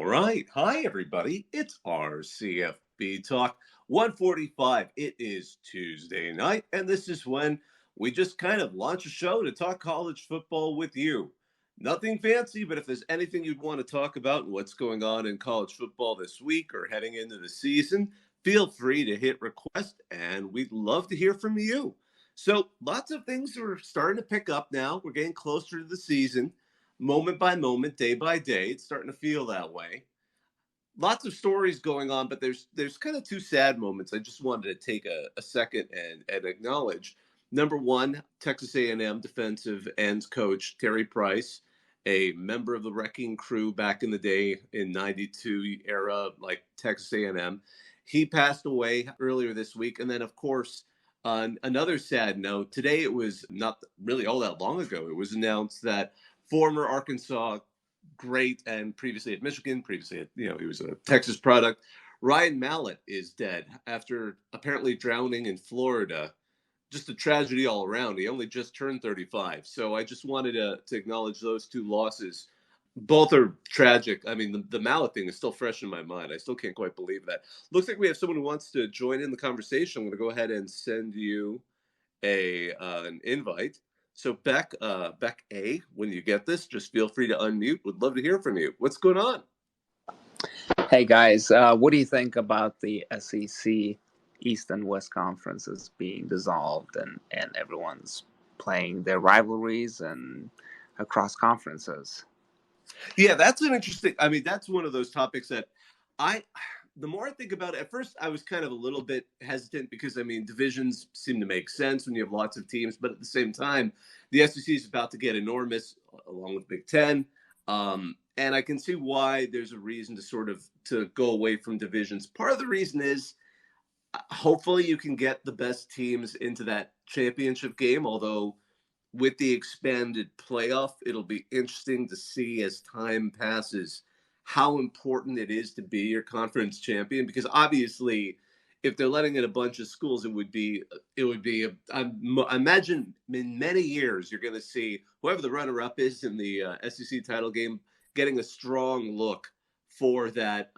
All right. Hi, everybody. It's our CFB Talk 145. It is Tuesday night, and this is when we just kind of launch a show to talk college football with you. Nothing fancy, but if there's anything you'd want to talk about and what's going on in college football this week or heading into the season, feel free to hit request, and we'd love to hear from you. So, lots of things are starting to pick up now. We're getting closer to the season moment by moment, day by day. It's starting to feel that way. Lots of stories going on, but there's kind of two sad moments. I just wanted to take a second and acknowledge. Number one, Texas A&M defensive ends coach Terry Price, a member of the wrecking crew back in the day in '92 era, like Texas A&M. He passed away earlier this week, and then of course. On another sad note, today it was not really all that long ago. It was announced that former Arkansas great and previously at Michigan, previously at, he was a Texas product. Ryan Mallett is dead after apparently drowning in Florida. Just a tragedy all around. He only just turned 35. So I just wanted to acknowledge those two losses. Both are tragic. I mean, the Mallett thing is still fresh in my mind. I still can't quite believe that. Looks like we have someone who wants to join in the conversation. I'm going to go ahead and send you an invite. So Beck A, when you get this, just feel free to unmute. Would love to hear from you. What's going on? Hey guys, what do you think about the SEC East and West conferences being dissolved and everyone's playing their rivalries and across conferences? Yeah, that's an interesting. I mean, that's one of those topics that the more I think about it, at first I was kind of a little bit hesitant because, I mean, divisions seem to make sense when you have lots of teams, but at the same time, the SEC is about to get enormous along with Big Ten. And I can see why there's a reason to go away from divisions. Part of the reason is hopefully you can get the best teams into that championship game, although with the expanded playoff, it'll be interesting to see as time passes how important it is to be your conference champion, because obviously if they're letting in a bunch of schools, I imagine in many years you're going to see whoever the runner-up is in the SEC title game getting a strong look for that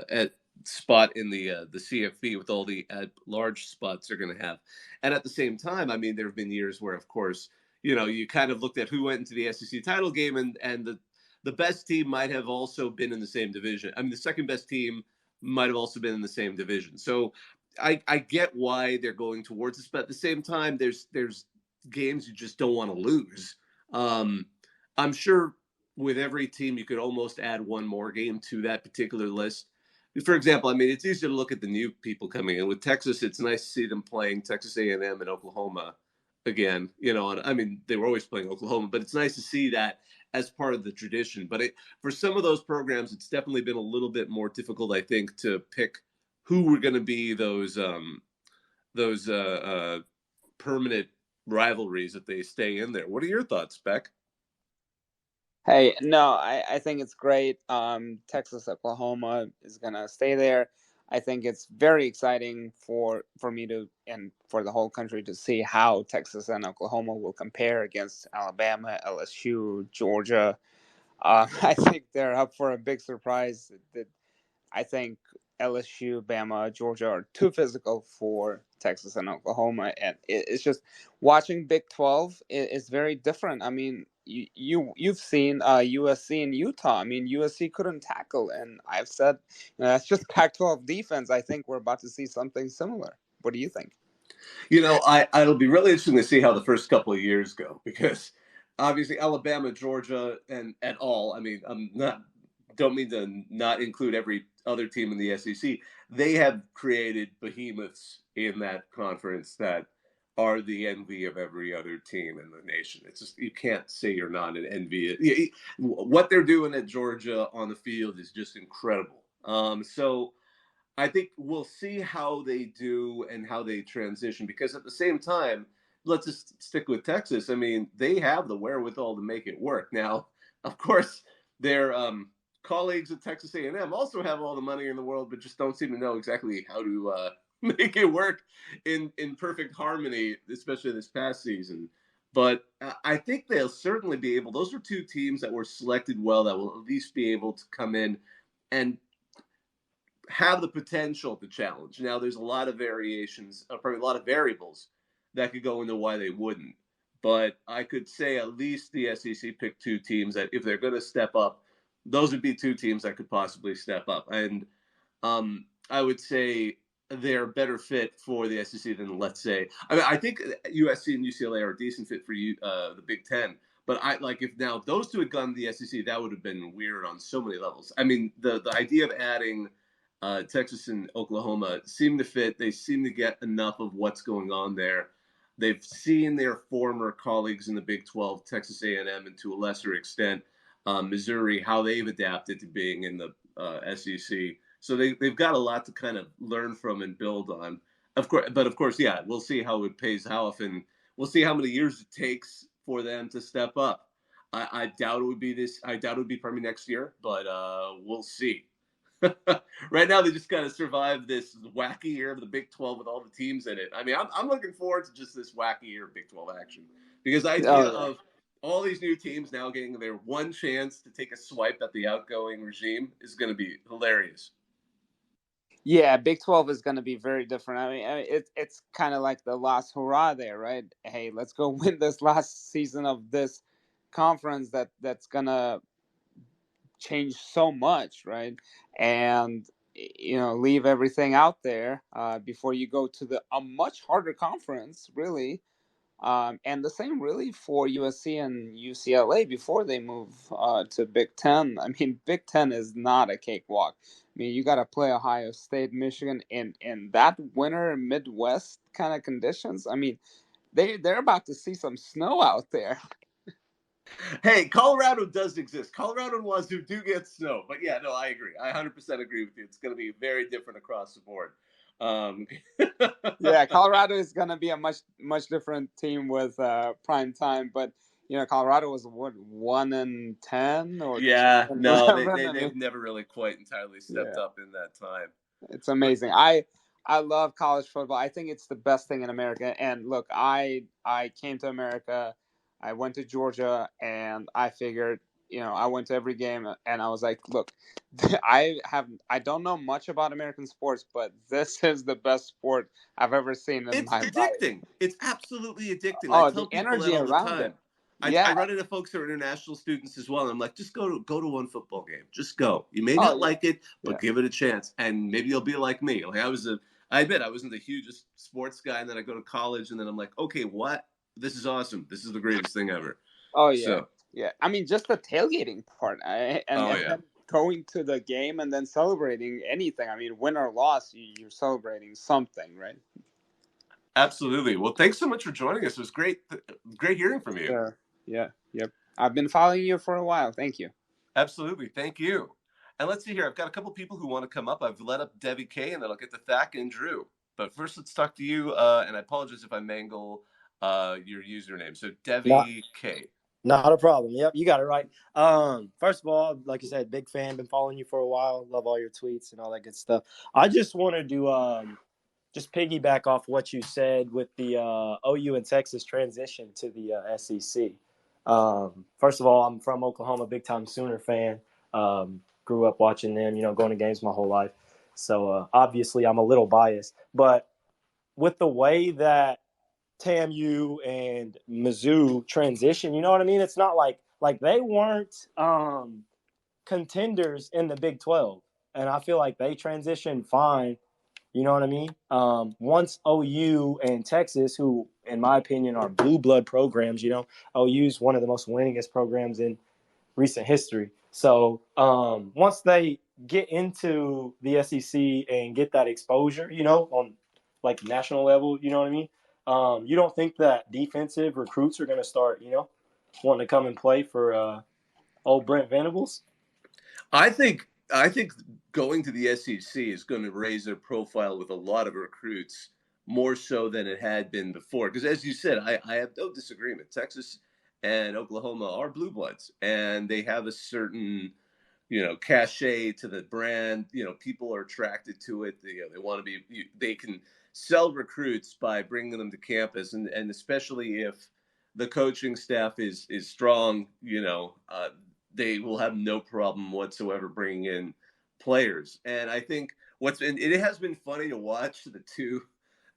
at spot in the CFB with all the large spots they're going to have. And at the same time, I mean, there have been years where, of course, you kind of looked at who went into the SEC title game, and the best team might have also been in the same division. I mean, the second best team might have also been in the same division. So I get why they're going towards this, but at the same time, there's games you just don't want to lose. I'm sure with every team, you could almost add one more game to that particular list. For example, I mean, it's easy to look at the new people coming in. With Texas, it's nice to see them playing Texas A&M and Oklahoma again. And I mean, they were always playing Oklahoma, but it's nice to see that as part of the tradition. But for some of those programs, it's definitely been a little bit more difficult, I think, to pick who were going to be those permanent rivalries if they stay in there. What are your thoughts, Beck? Hey, no, I think it's great. Texas, Oklahoma is going to stay there. I think it's very exciting for me to, and for the whole country to see how Texas and Oklahoma will compare against Alabama, LSU, Georgia. I think they're up for a big surprise. I think LSU, Bama, Georgia are too physical for Texas and Oklahoma, and it's just watching Big 12 is very different. I mean, you've seen USC and Utah. I mean, USC couldn't tackle, and I've said that's just Pac-12 defense. I think we're about to see something similar. What do you think? It'll be really interesting to see how the first couple of years go, because obviously Alabama, Georgia, and at all. I mean, don't mean to not include every other team in the SEC. They have created behemoths in that conference that are the envy of every other team in the nation. It's just, you can't say you're not an envy. What they're doing at Georgia on the field is just incredible. So I think we'll see how they do and how they transition, because at the same time, let's just stick with Texas. I mean, they have the wherewithal to make it work. Now, of course, their colleagues at Texas A&M also have all the money in the world, but just don't seem to know exactly how to make it work in perfect harmony, especially this past season. But I think they'll certainly be able. Those are two teams that were selected well that will at least be able to come in and have the potential to challenge. Now, there's a lot of variations, probably a lot of variables that could go into why they wouldn't. But I could say at least the SEC picked two teams that, if they're going to step up, those would be two teams that could possibly step up. And I would say they're a better fit for the SEC than, let's say, I mean, I think USC and UCLA are a decent fit for the Big Ten. But I like if now those two had gone to the SEC, that would have been weird on so many levels. I mean, the idea of adding Texas and Oklahoma seem to fit. They seem to get enough of what's going on there. They've seen their former colleagues in the Big 12, Texas A&M, and to a lesser extent, Missouri, how they've adapted to being in the SEC. So they've got a lot to kind of learn from and build on. Of course, yeah, we'll see how it pays off, and we'll see how many years it takes for them to step up. I doubt it would be this. I doubt it would be probably next year, but we'll see. Right now, they just got to survive this wacky year of the Big 12 with all the teams in it. I mean, I'm looking forward to just this wacky year of Big 12 action because the idea Oh yeah. of all these new teams now getting their one chance to take a swipe at the outgoing regime is going to be hilarious. Yeah, Big 12 is going to be very different. It's kind of like the last hurrah there, right? Hey, let's go win this last season of this conference that's going to change so much, right? And leave everything out there before you go to a much harder conference, really. And the same really for USC and UCLA before they move to Big Ten. I mean, Big Ten is not a cakewalk. I mean, you got to play Ohio State, Michigan in that winter Midwest kind of conditions. I mean, they're about to see some snow out there. Hey, Colorado does exist. Colorado and Wazoo do get snow, but yeah, no, I agree. I 100% agree with you. It's going to be very different across the board. Um, Yeah, Colorado is going to be a much different team with prime time, but Colorado was what 1-10 or two yeah, and no, they, eleven. they I mean, they've never really quite entirely stepped yeah. up in that time. It's But amazing. I love college football. I think it's the best thing in America. And look, I came to America. I went to Georgia, and I figured, I went to every game, and I was like, look, I don't know much about American sports, but this is the best sport I've ever seen in it's my life. addicting. It's absolutely addicting. I Oh, tell the people that energy all the around it. time. I Yeah. run into folks who are international students as well, and I'm like, just go to one football game. Just go. You may Oh not yeah. like it, but Yeah. give it a chance, and maybe you'll be like me. Like I admit I wasn't the hugest sports guy, and then I go to college, and then I'm like, okay, what? This is awesome. This is the greatest thing ever. Oh yeah, So, yeah. I mean, just the tailgating part, and oh and yeah. then going to the game and then celebrating anything. I mean, win or loss, you're celebrating something, right? Absolutely. Well, thanks so much for joining us. It was great hearing from you. Sure. Yeah. Yep. I've been following you for a while. Thank you. Absolutely. Thank you. And let's see here. I've got a couple people who want to come up. I've let up Debbie K, and then I'll get to Thack and Drew. But first, let's talk to you. And I apologize if I mangle your username. So, Not Debbie K. not a problem. Yep, you got it right. First of all, like you said, big fan, been following you for a while. Love all your tweets and all that good stuff. I just wanted to just piggyback off what you said with the OU and Texas transition to the SEC. First of all, I'm from Oklahoma, big time Sooner fan. Grew up watching them, going to games my whole life. So obviously, I'm a little biased, but with the way that TAMU and Mizzou transition. You know what I mean? It's not like they weren't contenders in the Big 12, and I feel like they transitioned fine. You know what I mean? Once OU and Texas, who in my opinion are blue blood programs, OU's one of the most winningest programs in recent history. So once they get into the SEC and get that exposure, on like national level, you know what I mean? You don't think that defensive recruits are going to start, wanting to come and play for old Brent Venables? I think going to the SEC is going to raise their profile with a lot of recruits more so than it had been before. Because as you said, I have no disagreement. Texas and Oklahoma are blue bloods, and they have a certain cachet to the brand. People are attracted to it. They want to be. They can sell recruits by bringing them to campus, and especially if the coaching staff is strong, they will have no problem whatsoever bringing in players. And I think it has been funny to watch the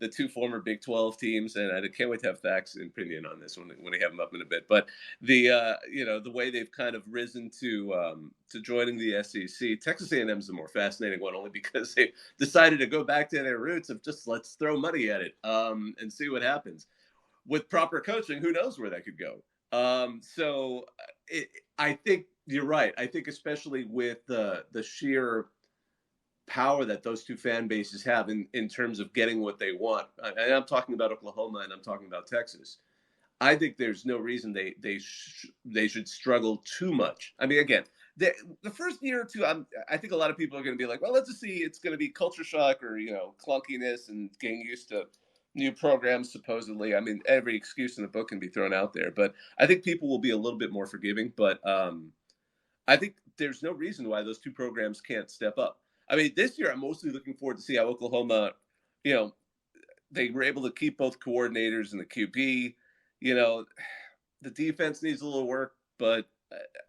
two former Big 12 teams, and I can't wait to have Thak's opinion on this when we have him up in a bit. But the way they've kind of risen to joining the SEC, Texas A&M is the more fascinating one, only because they decided to go back to their roots of just let's throw money at it and see what happens. With proper coaching, who knows where that could go? I think you're right. I think especially with the sheer power that those two fan bases have in terms of getting what they want. And I'm talking about Oklahoma and I'm talking about Texas. I think there's no reason they should struggle too much. I mean, again, the first year or two, I think a lot of people are going to be like, well, let's just see. It's going to be culture shock or clunkiness and getting used to new programs. Supposedly, I mean, every excuse in the book can be thrown out there, but I think people will be a little bit more forgiving. But I think there's no reason why those two programs can't step up. I mean, this year I'm mostly looking forward to see how Oklahoma, they were able to keep both coordinators and the QB. The defense needs a little work, but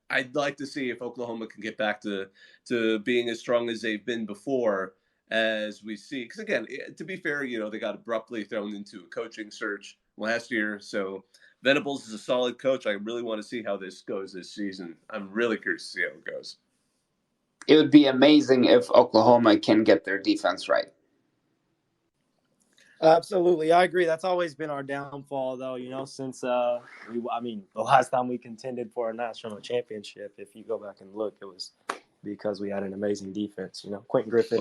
I'd like to see if Oklahoma can get back to being as strong as they've been before, as we see. Because again, to be fair, they got abruptly thrown into a coaching search last year. So Venables is a solid coach. I really want to see how this goes this season. I'm really curious to see how it goes. It would be amazing if Oklahoma can get their defense right. Absolutely, I agree. That's always been our downfall, though. Since the last time we contended for a national championship, if you go back and look, it was because we had an amazing defense. Quentin Griffin,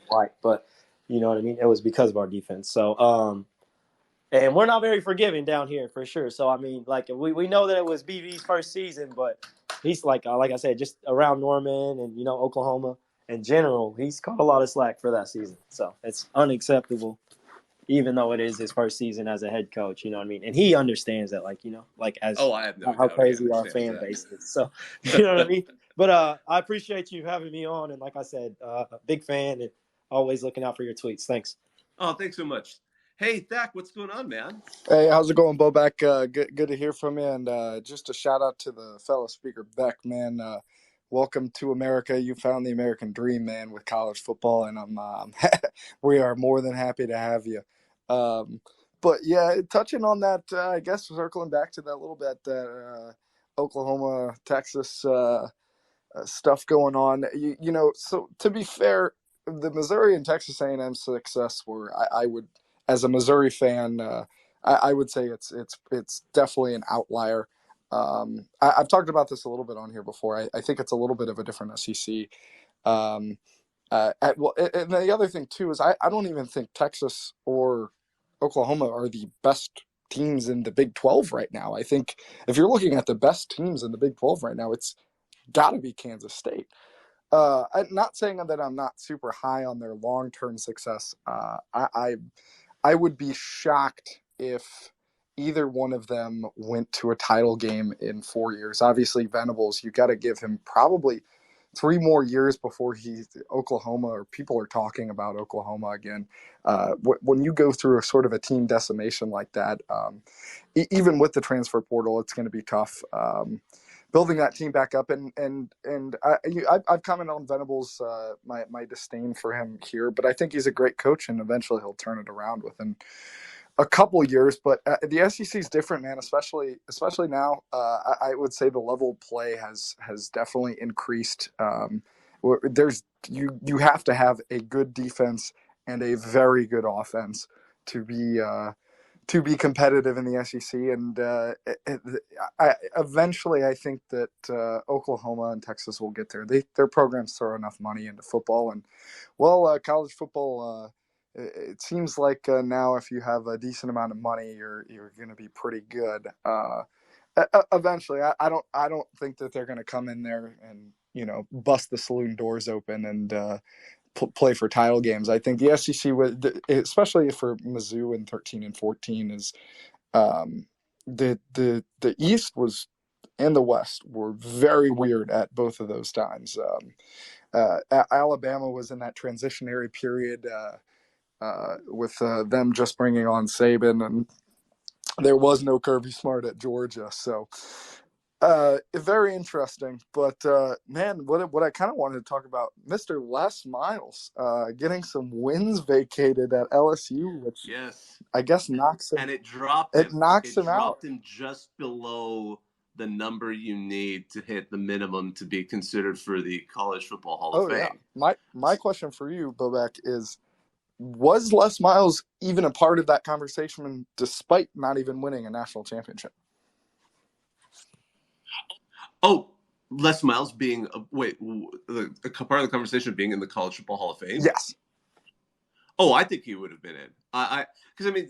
White, but you know what I mean. It was because of our defense. So, and we're not very forgiving down here for sure. So, I mean, like we know that it was BV's first season, but he's like I said, just around Norman and Oklahoma in general, he's caught a lot of slack for that season. So it's unacceptable. Even though it is his first season as a head coach, you know what I mean? And he understands that, I have no how doubt crazy our fan base is. So, you know what I mean? But I appreciate you having me on. And like I said, a big fan and always looking out for your tweets. Thanks. Oh, thanks so much. Hey, Thak, what's going on, man? Hey, how's it going, Bobak? Good to hear from you. And just a shout out to the fellow speaker, Beck, man. Welcome to America. You found the American dream, man, with college football. And we are more than happy to have you. But yeah, touching on that, I guess circling back to that a little bit, Oklahoma, Texas stuff going on. So to be fair, the Missouri and Texas A&M success were, I would, as a Missouri fan, I would say it's definitely an outlier. I've talked about this a little bit on here before. I think it's a little bit of a different SEC. And the other thing too is I don't even think Texas or Oklahoma are the best teams in the Big 12 right now. I think if you're looking at the best teams in the Big 12 right now, it's got to be Kansas State. I'm not saying that I'm not super high on their long-term success. I would be shocked if either one of them went to a title game in 4 years. Obviously, Venables, you got to give him probably 3 more years before he's Oklahoma, or people are talking about Oklahoma again. When you go through a sort of a team decimation like that, even with the transfer portal, it's going to be tough. Building that team back up, and I've commented on Venables, my disdain for him here, but I think he's a great coach, and eventually he'll turn it around within a couple years. But the SEC is different, man. Especially now, I would say the level of play has definitely increased. You have to have a good defense and a very good offense to be competitive in the SEC, and eventually I think that Oklahoma and Texas will get there. Their programs throw enough money into football, and college football. It seems like now if you have a decent amount of money, you're going to be pretty good. Eventually, I don't think that they're going to come in there and bust the saloon doors open and play for title games. I think the SEC, especially for Mizzou in 13 and 14, is the East was and the West were very weird at both of those times. Alabama was in that transitionary period with them just bringing on Saban, and There was no Kirby Smart at Georgia, so very interesting. But man, what I kind of wanted to talk about, Mr. Les Miles, getting some wins vacated at LSU, which Yes, I guess knocks him. and it dropped It him. knocks It him out. dropped him just below the number you need to hit the minimum to be considered for the College Football Hall of Oh yeah. Fame. My question for you, Bobek, is was Les Miles even a part of that conversation despite not even winning a national championship? Oh, Les Miles being a part of the conversation being in the College Football Hall of Fame. Yes. Oh, I think he would have been in. Because I mean,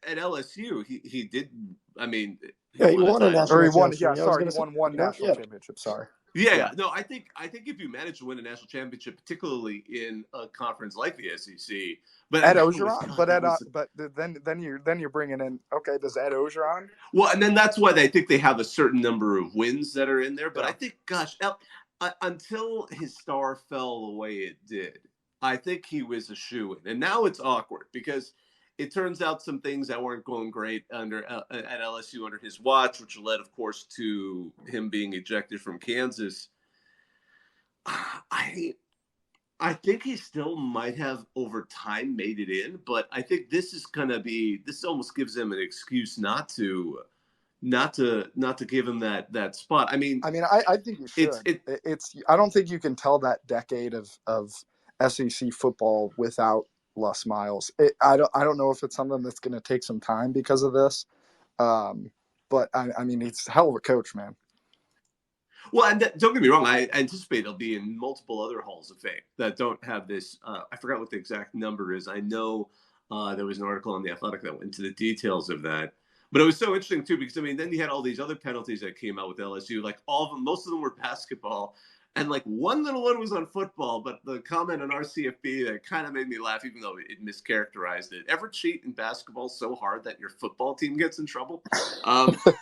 at LSU, he did. I mean, he won a national championship. He won one national championship. Sorry. Yeah. No, I think if you manage to win a national championship, particularly in a conference like the SEC, but Ed Ogeron, but then you're bringing in, okay, does Ed Ogeron? Well, and then that's why they think they have a certain number of wins that are in there. But I think, gosh, until his star fell the way it did, I think he was a shoo-in. And now it's awkward because it turns out some things that weren't going great at LSU under his watch, which led, of course, to him being ejected from Kansas. I think he still might have over time made it in, but I think this almost gives him an excuse not to give him that spot. I mean, I think you should. I don't think you can tell that decade of SEC football without Les Miles. I don't know if it's something that's going to take some time because of this, but I mean, he's a hell of a coach, man. Well, and don't get me wrong, I anticipate he'll be in multiple other halls of fame that don't have this. I forgot what the exact number is. I know there was an article on The Athletic that went into the details of that. But it was so interesting, too, because, I mean, then you had all these other penalties that came out with LSU. Like, all of them, most of them were basketball. And, like, one little one was on football. But the comment on our CFB that kind of made me laugh, even though it mischaracterized it. Ever cheat in basketball so hard that your football team gets in trouble? That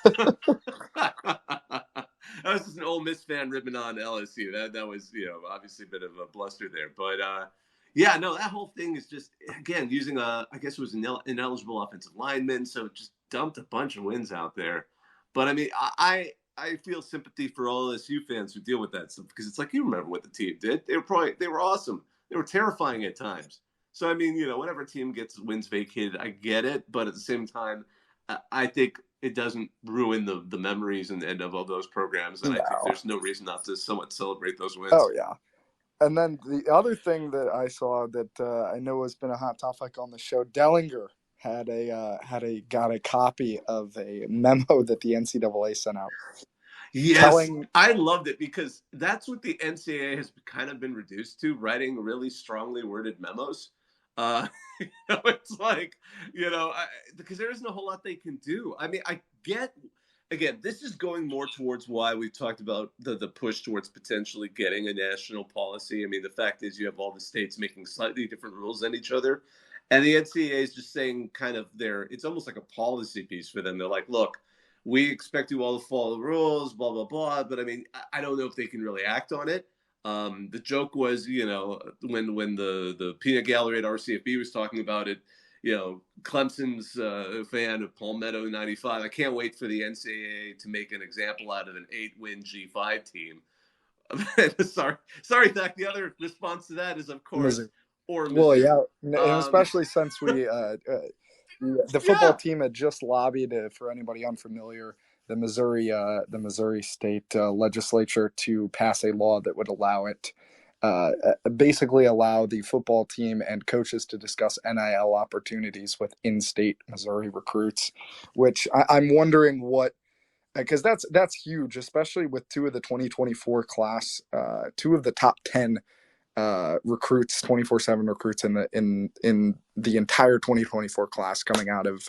was just an Ole Miss fan ripping on LSU. That was, obviously a bit of a bluster there. But, yeah, no, that whole thing is just, again, using I guess it was an ineligible offensive lineman. So just dumped a bunch of wins out there. But, I mean, I feel sympathy for all LSU fans who deal with that stuff because it's like, you remember what the team did. They were awesome. They were terrifying at times. So, I mean, whatever team gets wins vacated, I get it. But at the same time, I think it doesn't ruin the memories and of all those programs. And I think there's no reason not to somewhat celebrate those wins. Oh, yeah. And then the other thing that I saw that I know has been a hot topic on the show, Dellinger got a copy of a memo that the NCAA sent out. Yes, I loved it because that's what the NCAA has kind of been reduced to, writing really strongly worded memos. It's like, because there isn't a whole lot they can do. I mean, I get, again, this is going more towards why we've talked about the push towards potentially getting a national policy. I mean, the fact is you have all the states making slightly different rules than each other. And the NCAA is just saying it's almost like a policy piece for them. They're like, look, we expect you all to follow the rules, blah, blah, blah. But I mean, I don't know if they can really act on it. The joke was, when the peanut gallery at RCFB was talking about it, Clemson's fan of Palmetto 95. I can't wait for the NCAA to make an example out of an 8-win G5 team. sorry, Zach. The other response to that is, of course, Missouri. Or Mizzou. Well, yeah, and especially since the football team had just lobbied, for anybody unfamiliar, the Missouri State legislature to pass a law that would basically allow the football team and coaches to discuss NIL opportunities with in-state Missouri recruits, which I'm wondering what, because that's huge, especially with two of the 2024 class, two of the top 10 recruits, 24/7 recruits in the entire 2024 class coming out of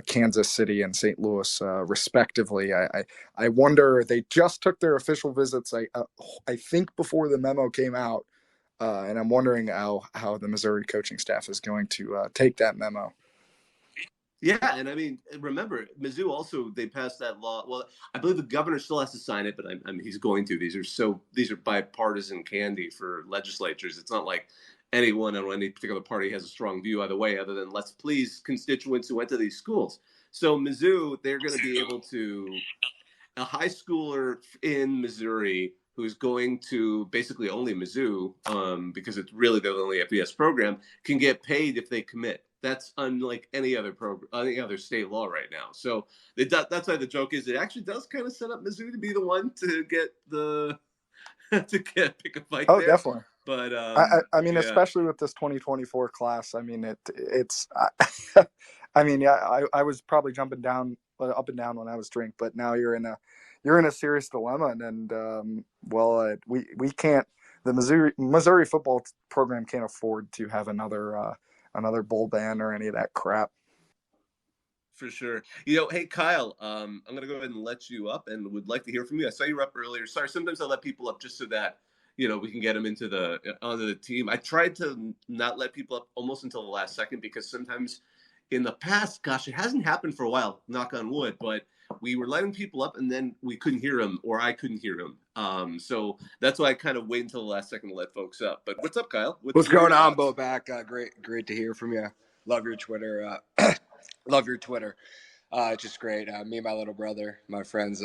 Kansas City and St. Louis, respectively. I wonder, they just took their official visits, I think, before the memo came out, and I'm wondering how the Missouri coaching staff is going to take that memo. Yeah, and I mean, remember, Mizzou also, they passed that law. Well, I believe the governor still has to sign it, but I mean, he's going to. These are bipartisan candy for legislatures. It's not like anyone on any particular party has a strong view either way, other than let's please constituents who went to these schools. So Mizzou, they're going to be able to, a high schooler in Missouri who's going to basically only Mizzou, because it's really the only FBS program, can get paid if they commit. That's unlike any other program, any other state law right now. So that's why the joke is it actually does kind of set up Mizzou to be the one to get the pick a fight Oh, there. definitely. But I mean, yeah. especially with this 2024 class. I mean, it's. I mean, yeah, I was probably jumping down up and down when I was drink, but now you're in a serious dilemma, and we can't. The Missouri football program can't afford to have another bowl ban or any of that crap. For sure. Hey, Kyle, I'm going to go ahead and let you up and would like to hear from you. I saw you were up earlier. Sorry, sometimes I let people up just so that, we can get them onto the team. I tried to not let people up almost until the last second because sometimes in the past, gosh, it hasn't happened for a while, knock on wood, but we were letting people up and then we couldn't hear them or I couldn't hear them. So that's why I kind of wait until the last second to let folks up. But what's up, Kyle? What's going on, Bo? Back. Great to hear from you. Love your Twitter. Love your Twitter. It's just great. Me and my little brother, my friends,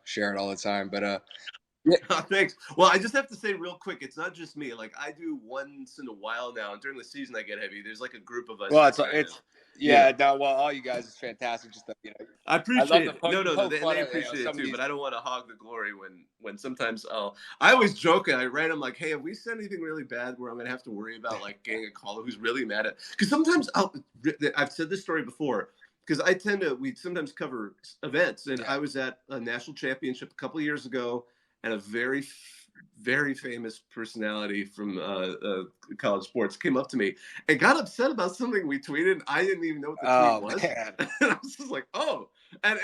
share it all the time. But yeah. Thanks. Well, I just have to say real quick, it's not just me. Like I do once in a while now, and during the season I get heavy. There's like a group of us. Well, all you guys is fantastic. Just I appreciate it. No, They appreciate it too. But I don't want to hog the glory when sometimes I always joke and I write them like, hey, have we said anything really bad where I'm gonna have to worry about like getting a caller who's really mad at? Because sometimes I've said this story before. Because we sometimes cover events, and I was at a national championship a couple of years ago, and a very, very famous personality from college sports came up to me and got upset about something we tweeted. And I didn't even know what the tweet was. And I was just like, oh, and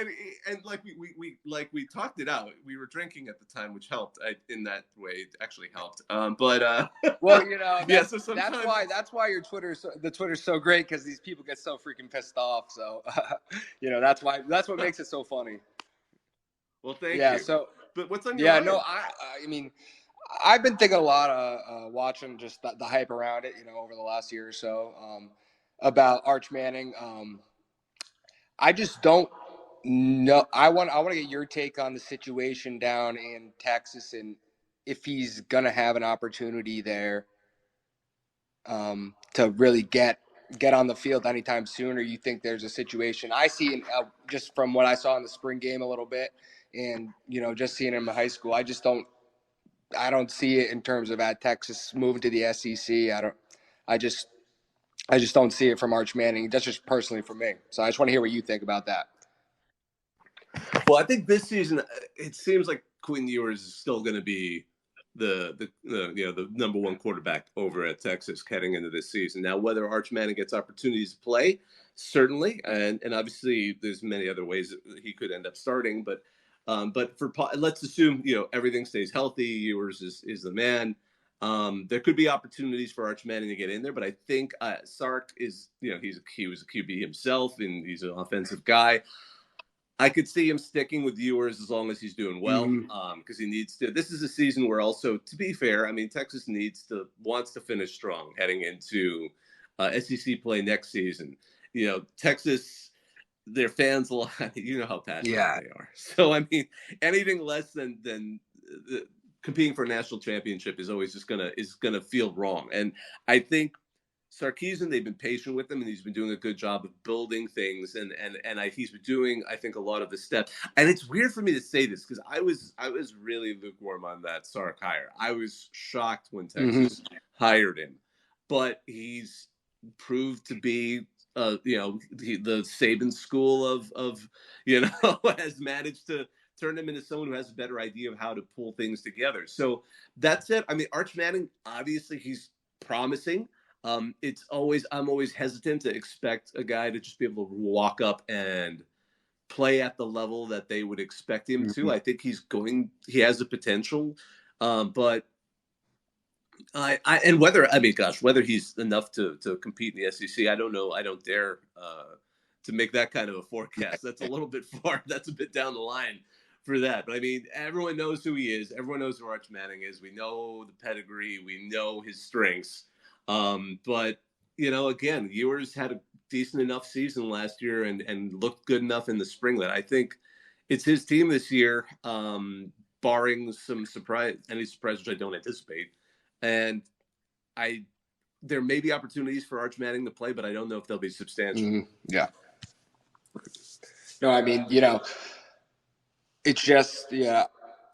like we talked it out. We were drinking at the time, which helped. In that way, it actually helped. But well, yeah. So sometimes that's why the Twitter's so great because these people get so freaking pissed off. So that's what makes it so funny. Well, thank you. Yeah. So, but what's on your mind? No, I mean, I've been thinking a lot of watching just the hype around it, over the last year or so, about Arch Manning. I just don't know. I want to get your take on the situation down in Texas and if he's gonna have an opportunity there to really get on the field anytime soon, or you think there's a situation I see just from what I saw in the spring game a little bit, and just seeing him in high school, I don't see it in terms of at Texas moving to the SEC. I just don't see it from Arch Manning. That's just personally for me. So I just want to hear what you think about that. Well, I think this season it seems like Quinn Ewers is still going to be the number one quarterback over at Texas heading into this season. Now, whether Arch Manning gets opportunities to play, certainly, and obviously there's many other ways that he could end up starting. But let's assume everything stays healthy. Ewers is the man. There could be opportunities for Arch Manning to get in there, but I think Sark is he was a QB himself, and he's an offensive guy. I could see him sticking with Ewers as long as he's doing well, because he needs to. This is a season where also, to be fair, I mean, Texas wants to finish strong heading into SEC play next season. Texas, their fans, how passionate they are. So, I mean, anything less than competing for a national championship is always just gonna feel wrong. And I think Sarkisian, they've been patient with him, and he's been doing a good job of building things, and he's been doing, I think, a lot of the steps. And it's weird for me to say this because I was really lukewarm on that Sark hire. I was shocked when Texas hired him, but he's proved to be, the Saban school of has managed to turn him into someone who has a better idea of how to pull things together. So that's it. I mean, Arch Manning, obviously, he's promising. I'm always hesitant to expect a guy to just be able to walk up and play at the level that they would expect him to. I think he has the potential, but whether he's enough to compete in the SEC, I don't know. I don't dare to make that kind of a forecast. That's a little bit far. That's a bit down the line for that. But I mean, everyone knows who he is. Everyone knows who Arch Manning is. We know the pedigree. We know his strengths. But again, Ewers had a decent enough season last year and looked good enough in the spring that I think it's his team this year, barring any surprise, which I don't anticipate. And there may be opportunities for Arch Manning to play, but I don't know if they'll be substantial. Mm-hmm. Yeah. No, I mean, it's just,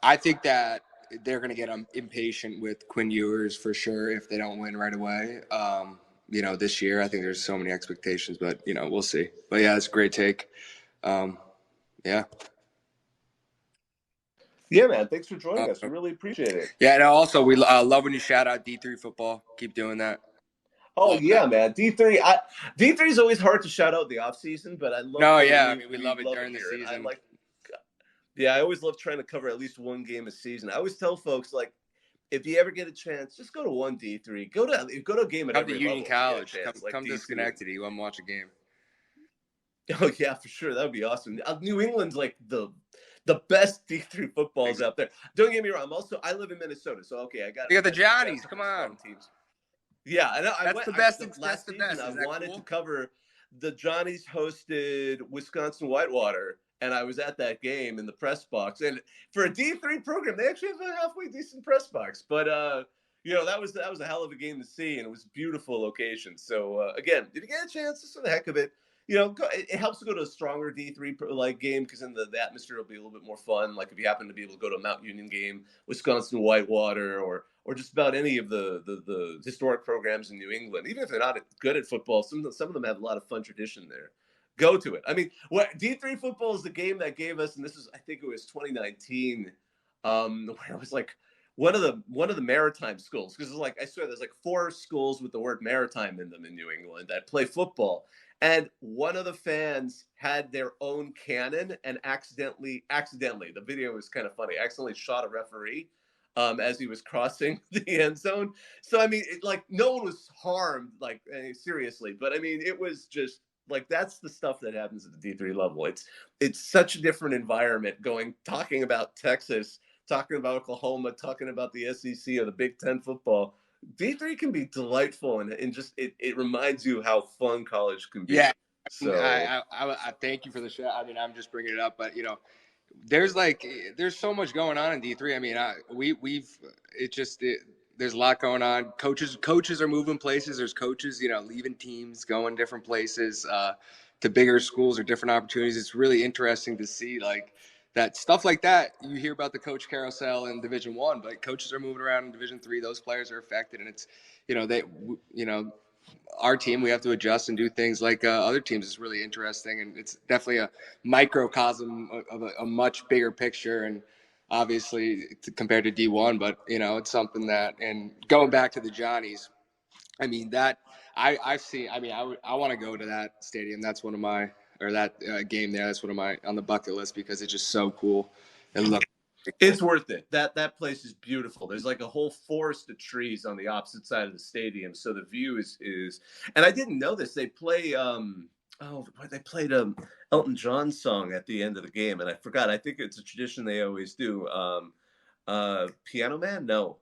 I think that they're going to get impatient with Quinn Ewers for sure if they don't win right away. This year, I think there's so many expectations, but, we'll see. But, yeah, it's a great take. Yeah. Yeah, man. Thanks for joining us. We really appreciate it. Yeah, and also, we love when you shout out D3 football. Keep doing that. Oh, yeah, man. D3. D3 is always hard to shout out in the offseason, but I love we love it during the season. I always love trying to cover at least one game a season. I always tell folks, like, if you ever get a chance, just go to one D3. Go to a game at every level. Union College. Come to Schenectady. You want to watch a game. Oh, yeah, for sure. That would be awesome. New England's like the best D3 footballs out there. Don't get me wrong. I live in Minnesota, so okay, you got the Johnnies. Come on. Teams. Yeah, I know. That's the best. Last season, I wanted to cover the Johnnies hosted Wisconsin Whitewater, and I was at that game in the press box. And for a D3 program, they actually have a halfway decent press box. But that was a hell of a game to see, and it was a beautiful location. So again, if you get a chance, just for the heck of it, it helps to go to a stronger D3 game because then the atmosphere will be a little bit more fun. Like if you happen to be able to go to a Mount Union game, Wisconsin Whitewater, or just about any of the historic programs in New England, even if they're not good at football, some of them have a lot of fun tradition there. Go to it. I mean, D3 football is the game that gave us, and I think it was 2019, where it was like one of the maritime schools, because I swear there's like 4 schools with the word maritime in them in New England that play football. And one of the fans had their own cannon and accidentally, the video was kind of funny, accidentally shot a referee as he was crossing the end zone. So, I mean, no one was harmed, seriously. But, I mean, it was just, that's the stuff that happens at the D3 level. It's such a different environment talking about Texas, talking about Oklahoma, talking about the SEC or the Big Ten football. D3 can be delightful and just it reminds you how fun college can be. Yeah. So I thank you for the show. I mean, I'm just bringing it up, but there's so much going on in D3. I mean, there's a lot going on. Coaches are moving places. There's coaches, leaving teams, going different places, to bigger schools or different opportunities. It's really interesting to see that stuff like that. You hear about the coach carousel in Division I, but coaches are moving around in Division III. Those players are affected, and it's, our team, we have to adjust and do things like other teams. Is really interesting, and it's definitely a microcosm of a much bigger picture, and obviously compared to D1, but it's something that, and going back to the Johnnies, I mean, that I've seen. I mean, I want to go to that stadium. That's one of my, or that game there. That's one of my on the bucket list because it's just so cool. And look, it's worth it. That place is beautiful. There's like a whole forest of trees on the opposite side of the stadium, so the view is. And I didn't know this. They play they played Elton John song at the end of the game, and I forgot. I think it's a tradition they always do. Piano Man? No.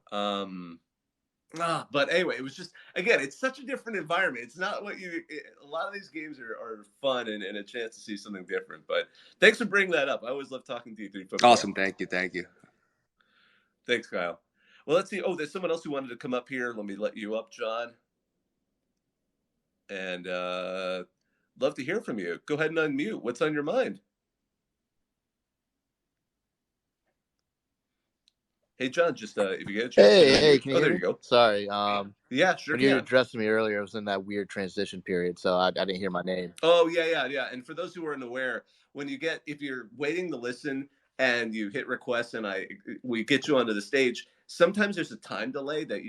But anyway, it was just, again, it's such a different environment. It's not a lot of these games are fun and a chance to see something different. But thanks for bringing that up. I always love talking D3 football. Awesome. Thank you. Thanks, Kyle. Well, let's see. Oh, there's someone else who wanted to come up here. Let me let you up, John. And love to hear from you. Go ahead and unmute. What's on your mind? Hey, John, just if you get a chance. Hey, can you hear there me? You go. Sorry. Yeah, sure. When you addressed me earlier, I was in that weird transition period, so I didn't hear my name. Oh, yeah. And for those who aren't aware, if you're waiting to listen and you hit request and we get you onto the stage, sometimes there's a time delay that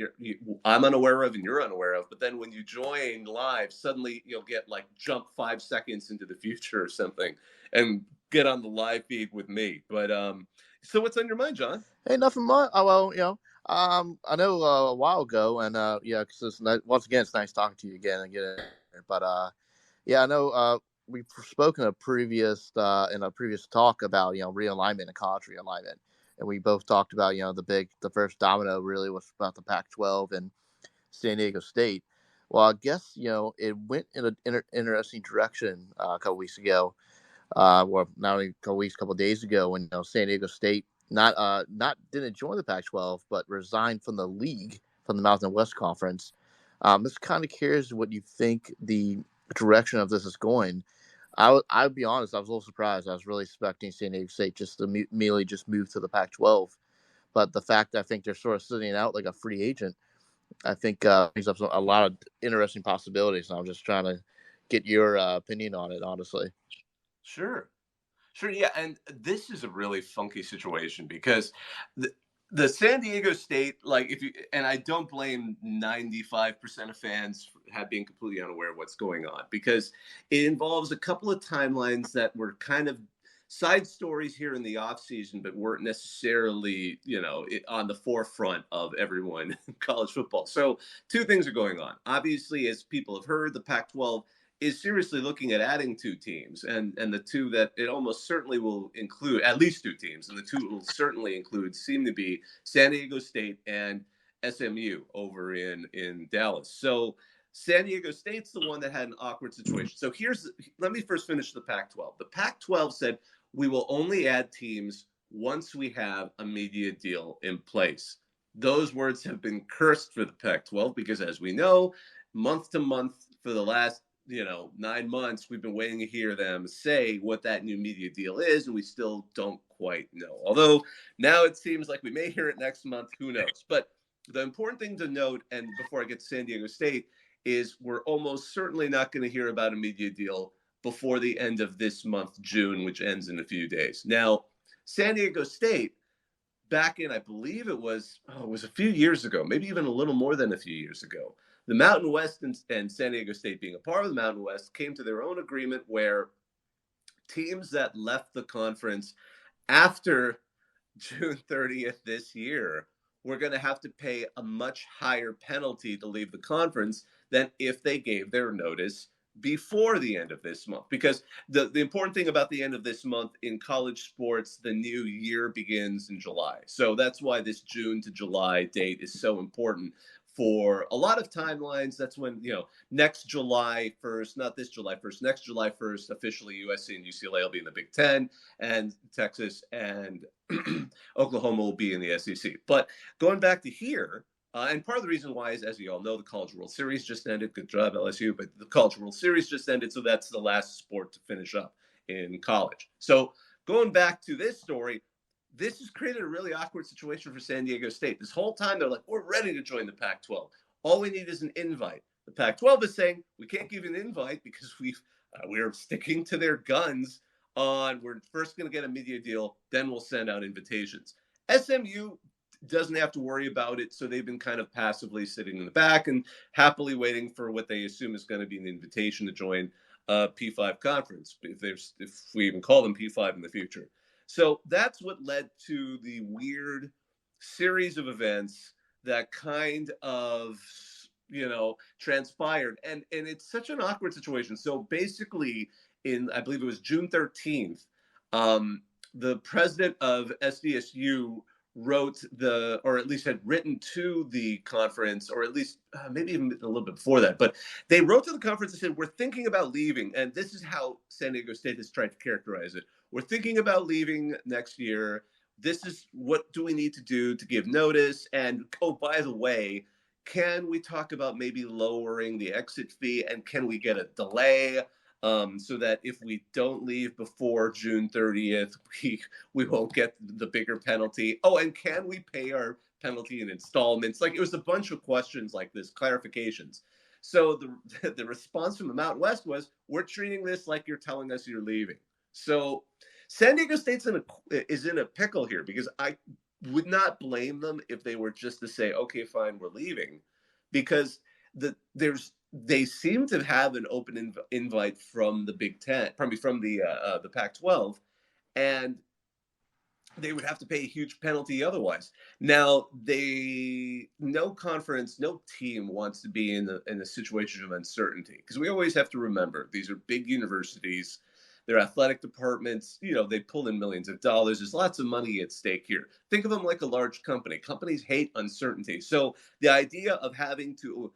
I'm unaware of and you're unaware of. But then when you join live, suddenly you'll get jump 5 seconds into the future or something and get on the live feed with me. But so what's on your mind, John? Hey, nothing much. Oh, well, I know a while ago, and because once again, it's nice talking to you again. But I know we've spoken in a previous talk about realignment and college realignment, and we both talked about the first domino really was about the Pac-12 and San Diego State. Well, I guess it went in an interesting direction a couple weeks ago. Well, not only a couple weeks, a couple days ago, when San Diego State not didn't join the Pac-12, but resigned from the league, from the Mountain West Conference. Just kind of curious what you think the direction of this is going. I'd be honest, I was a little surprised. I was really expecting San Diego State just to immediately just move to the Pac-12, but the fact that I think they're sort of sitting out like a free agent, I think brings up a lot of interesting possibilities. And I'm just trying to get your opinion on it, honestly. Sure. Sure, yeah, and this is a really funky situation because the San Diego State, like if you and I don't blame 95% of fans for have being completely unaware of what's going on because it involves a couple of timelines that were kind of side stories here in the off season, but weren't necessarily, on the forefront of everyone in college football. So two things are going on. Obviously, as people have heard, the Pac-12 is seriously looking at adding two teams, and the two that it almost certainly will include, at least two teams, and the two it will certainly include seem to be San Diego State and SMU over in Dallas. So San Diego State's the one that had an awkward situation. So let me first finish the Pac-12. The Pac-12 said we will only add teams once we have a media deal in place. Those words have been cursed for the Pac-12 because, as we know, month to month for the last 9 months, we've been waiting to hear them say what that new media deal is, and we still don't quite know. Although now it seems like we may hear it next month. Who knows? But the important thing to note, and before I get to San Diego State, is we're almost certainly not going to hear about a media deal before the end of this month, June, which ends in a few days. Now, San Diego State, back in, I believe it was a few years ago, maybe even a little more than a few years ago, the Mountain West and San Diego State being a part of the Mountain West came to their own agreement where teams that left the conference after June 30th this year were going to have to pay a much higher penalty to leave the conference than if they gave their notice before the end of this month. Because the important thing about the end of this month in college sports, the new year begins in July. So that's why this June to July date is so important for a lot of timelines. That's when, next July 1st, not this July 1st, next July 1st, officially USC and UCLA will be in the Big Ten, and Texas and Oklahoma will be in the SEC. But going back to here, and part of the reason why is, as you all know, the College World Series just ended. Good job, LSU. But the College World Series just ended, so that's the last sport to finish up in college. So going back to this story, this has created a really awkward situation for San Diego State. This whole time, they're like, we're ready to join the Pac-12. All we need is an invite. The Pac-12 is saying, we can't give you an invite because we're sticking to their guns on we're first going to get a media deal, then we'll send out invitations. SMU doesn't have to worry about it, so they've been kind of passively sitting in the back and happily waiting for what they assume is going to be an invitation to join a P5 conference, if we even call them P5 in the future. So that's what led to the weird series of events that kind of, transpired. And it's such an awkward situation. So basically, I believe it was June 13th, the president of SDSU wrote or at least had written to the conference, or at least maybe even a little bit before that, but they wrote to the conference and said, we're thinking about leaving. And this is how San Diego State has tried to characterize it. We're thinking about leaving next year. This is what do we need to do to give notice? And by the way, can we talk about maybe lowering the exit fee, and can we get a delay so that if we don't leave before June 30th, we won't get the bigger penalty? Oh, and can we pay our penalty in installments? Like, it was a bunch of questions like this, clarifications. So the response from the Mountain West was, we're treating this like you're telling us you're leaving. So San Diego State's is in a pickle here, because I would not blame them if they were just to say, okay, fine, we're leaving, because they seem to have an open invite from the Big Ten, probably from the Pac-12, and they would have to pay a huge penalty otherwise. Now, no team wants to be in a situation of uncertainty, because we always have to remember these are big universities. Their athletic departments, they pull in millions of dollars. There's lots of money at stake here. Think of them like a large company. Companies hate uncertainty. So the idea of having to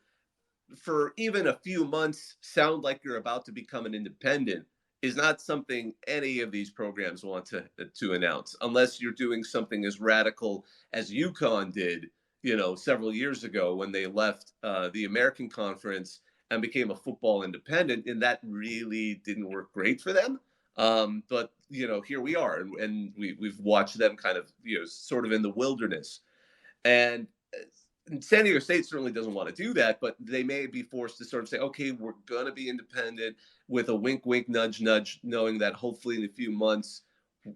for even a few months sound like you're about to become an independent is not something any of these programs want to announce unless you're doing something as radical as UConn did, several years ago when they left the American Conference and became a football independent, and that really didn't work great for them. But here we are, and we've watched them kind of sort of in the wilderness, and San Diego State certainly doesn't want to do that, but they may be forced to sort of say, okay, we're going to be independent with a wink, wink, nudge, nudge, knowing that hopefully in a few months,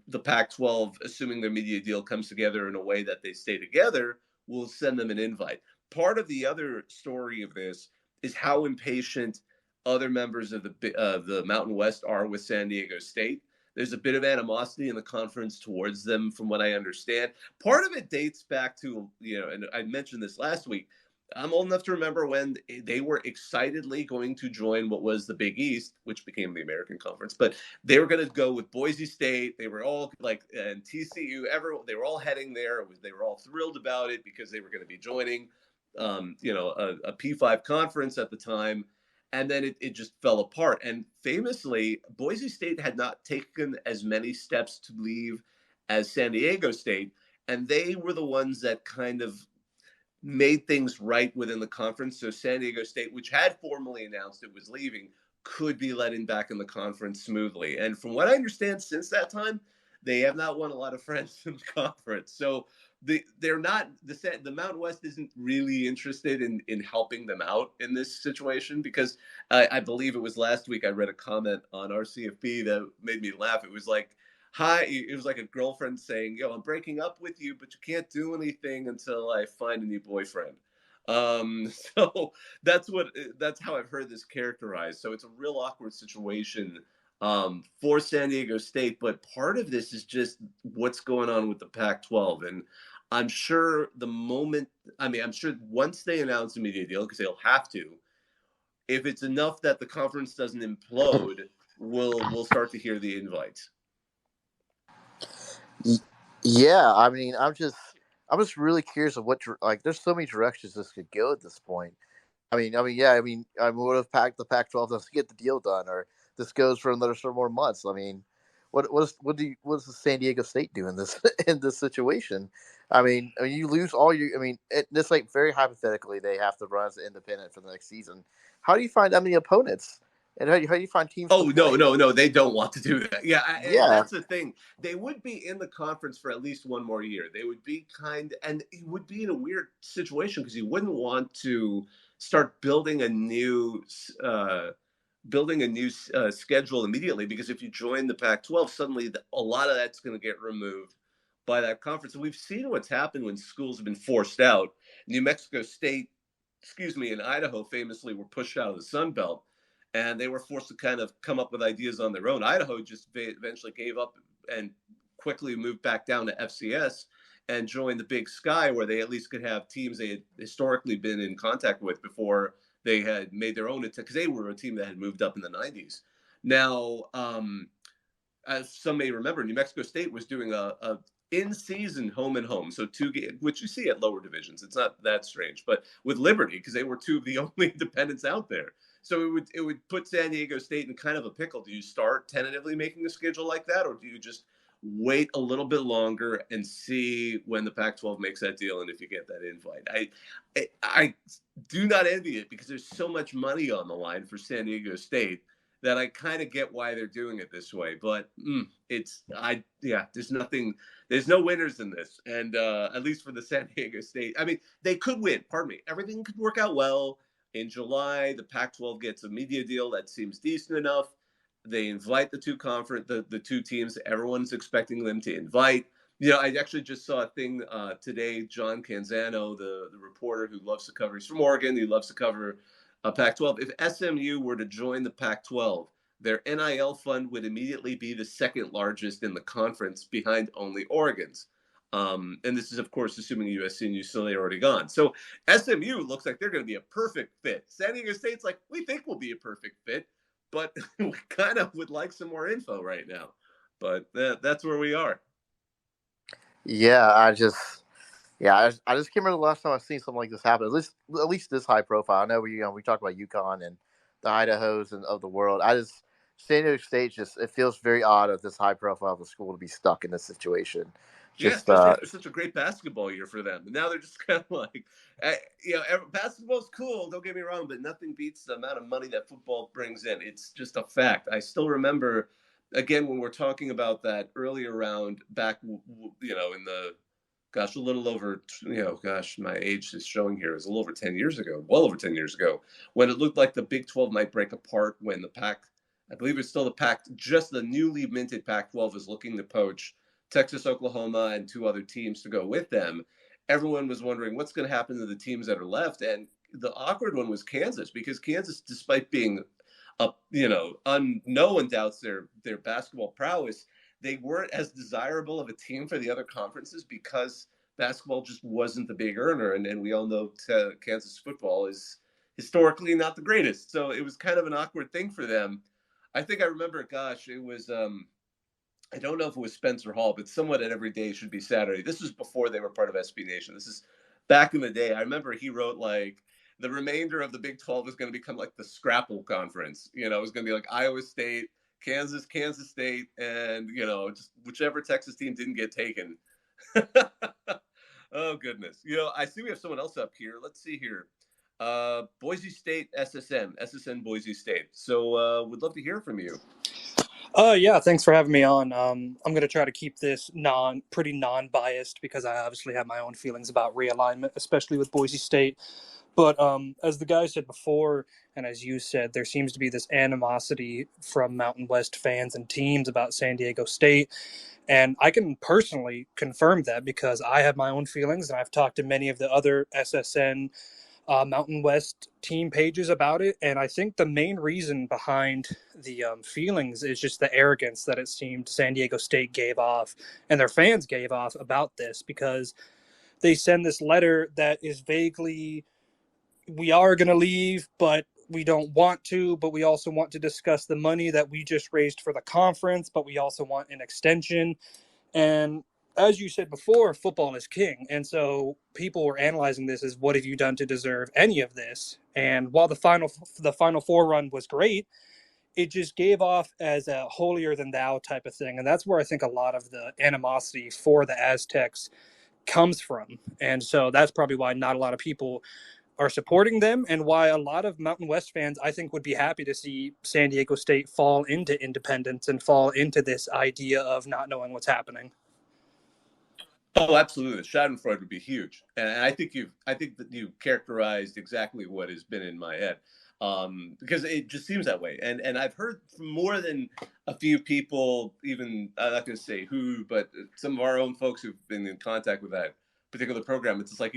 the Pac 12, assuming their media deal comes together in a way that they stay together, will send them an invite. Part of the other story of this is how impatient other members of the Mountain West are with San Diego State. There's a bit of animosity in the conference towards them, from what I understand. Part of it dates back to, and I mentioned this last week. I'm old enough to remember when they were excitedly going to join what was the Big East, which became the American Conference. But they were going to go with Boise State. They were all like, and TCU, they were all heading there. They were all thrilled about it because they were going to be joining, a P5 conference at the time. And then it just fell apart. And famously, Boise State had not taken as many steps to leave as San Diego State. And they were the ones that kind of made things right within the conference. So San Diego State, which had formally announced it was leaving, could be letting back in the conference smoothly. And from what I understand, since that time, they have not won a lot of friends in the conference. So they're not the Mountain West isn't really interested in helping them out in this situation, because I believe it was last week I read a comment on our CFB that made me laugh. It was like, hi, it was like a girlfriend saying, yo, I'm breaking up with you, but you can't do anything until I find a new boyfriend. So that's how I've heard this characterized. So it's a real awkward situation for San Diego State, but part of this is just what's going on with the Pac-12. And I'm sure I'm sure once they announce a media deal, because they'll have to, if it's enough that the conference doesn't implode, we'll start to hear the invites. Yeah, I mean, I'm just really curious of like. There's so many directions this could go at this point. What if the Pac-12 doesn't get the deal done, or this goes for another several more months? I mean, what does the San Diego State do in this in this situation? You lose all your. This, like, very hypothetically, they have to run as an independent for the next season. How do you find that many opponents? And how do you find teams to Oh, play? no, they don't want to do that. Yeah, and Yeah, that's the thing. They would be in the conference for at least one more year. They would be and it would be in a weird situation because you wouldn't want to start building a new schedule immediately, because if you join the Pac-12, suddenly a lot of that's going to get removed by that conference. And we've seen what's happened when schools have been forced out. New Mexico State, and Idaho famously were pushed out of the Sun Belt, and they were forced to kind of come up with ideas on their own. Idaho just eventually gave up and quickly moved back down to FCS and joined the Big Sky, where they at least could have teams they had historically been in contact with before they had made their own, because they were a team that had moved up in the 90s. Now, as some may remember, New Mexico State was doing a in-season home and home, so two games, which you see at lower divisions. It's not that strange, but with Liberty, because they were two of the only independents out there. So it would put San Diego State in kind of a pickle. Do you start tentatively making a schedule like that, or do you just wait a little bit longer and see when the Pac-12 makes that deal and if you get that invite? I do not envy it, because there's so much money on the line for San Diego State that I kind of get why they're doing it this way. But there's no winners in this, and at least for the San Diego State, they could win. Pardon me, everything could work out well. In July, the Pac-12 gets a media deal that seems decent enough. They invite the two teams everyone's expecting them to invite. I actually just saw a thing today. John Canzano, the reporter who loves to cover, he's from Oregon. He loves to cover Pac-12. If SMU were to join the Pac-12, their NIL fund would immediately be the second largest in the conference, behind only Oregon's. And this is, of course, assuming USC and UCLA are already gone. So SMU looks like they're going to be a perfect fit. San Diego State's like, we think we'll be a perfect fit, but we kind of would like some more info right now. But that's where we are. yeah. Yeah, I just can't remember the last time I've seen something like this happen. At least this high profile. I know we talk about UConn and the Idahos and of the world. San Diego State just it feels very odd of this high profile of a school to be stuck in this situation. Yeah, Just especially after such a great basketball year for them. And now they're just kind of like, basketball's cool. Don't get me wrong, but nothing beats the amount of money that football brings in. It's just a fact. I still remember, again, when we're talking about that earlier round back, in the, gosh, a little over, my age is showing here. It was a little over 10 years ago, well over 10 years ago, when it looked like the Big 12 might break apart when the Pac, I believe it's still the Pac, just the newly minted Pac 12 is looking to poach Texas, Oklahoma, and two other teams to go with them. Everyone was wondering what's going to happen to the teams that are left. And the awkward one was Kansas, because Kansas, despite being no one doubts their basketball prowess, they weren't as desirable of a team for the other conferences because basketball just wasn't the big earner. And we all know Kansas football is historically not the greatest. So it was kind of an awkward thing for them. I think I remember, gosh, it was, I don't know if it was Spencer Hall, but someone at Every Day Should Be Saturday. This was before they were part of SB Nation. This is back in the day. I remember he wrote like, the remainder of the Big 12 is going to become like the Scrapple Conference. It was going to be like Iowa State, Kansas State, and just whichever Texas team didn't get taken. Oh goodness. I see we have someone else up here. Let's see here. Boise State SSN Boise State. So would love to hear from you. Yeah, thanks for having me on. I'm going to try to keep this pretty non-biased because I obviously have my own feelings about realignment, especially with Boise State. But as the guy said before, and as you said, there seems to be this animosity from Mountain West fans and teams about San Diego State. And I can personally confirm that because I have my own feelings, and I've talked to many of the other SSN Mountain West team pages about it. And I think the main reason behind the feelings is just the arrogance that it seemed San Diego State gave off and their fans gave off about this, because they send this letter that is vaguely, we are going to leave, but we don't want to, but we also want to discuss the money that we just raised for the conference, but we also want an extension. And as you said before, football is king. And so people were analyzing this as, what have you done to deserve any of this? And while the Final Four run was great, it just gave off as a holier than thou type of thing. And that's where I think a lot of the animosity for the Aztecs comes from. And so that's probably why not a lot of people are supporting them, and why a lot of Mountain West fans, I think, would be happy to see San Diego State fall into independence and fall into this idea of not knowing what's happening. Oh, absolutely. Schadenfreude would be huge, and I think that you characterized exactly what has been in my head, because it just seems that way. And I've heard from more than a few people, even I'm not going to say who, but some of our own folks who've been in contact with that particular program. It's just like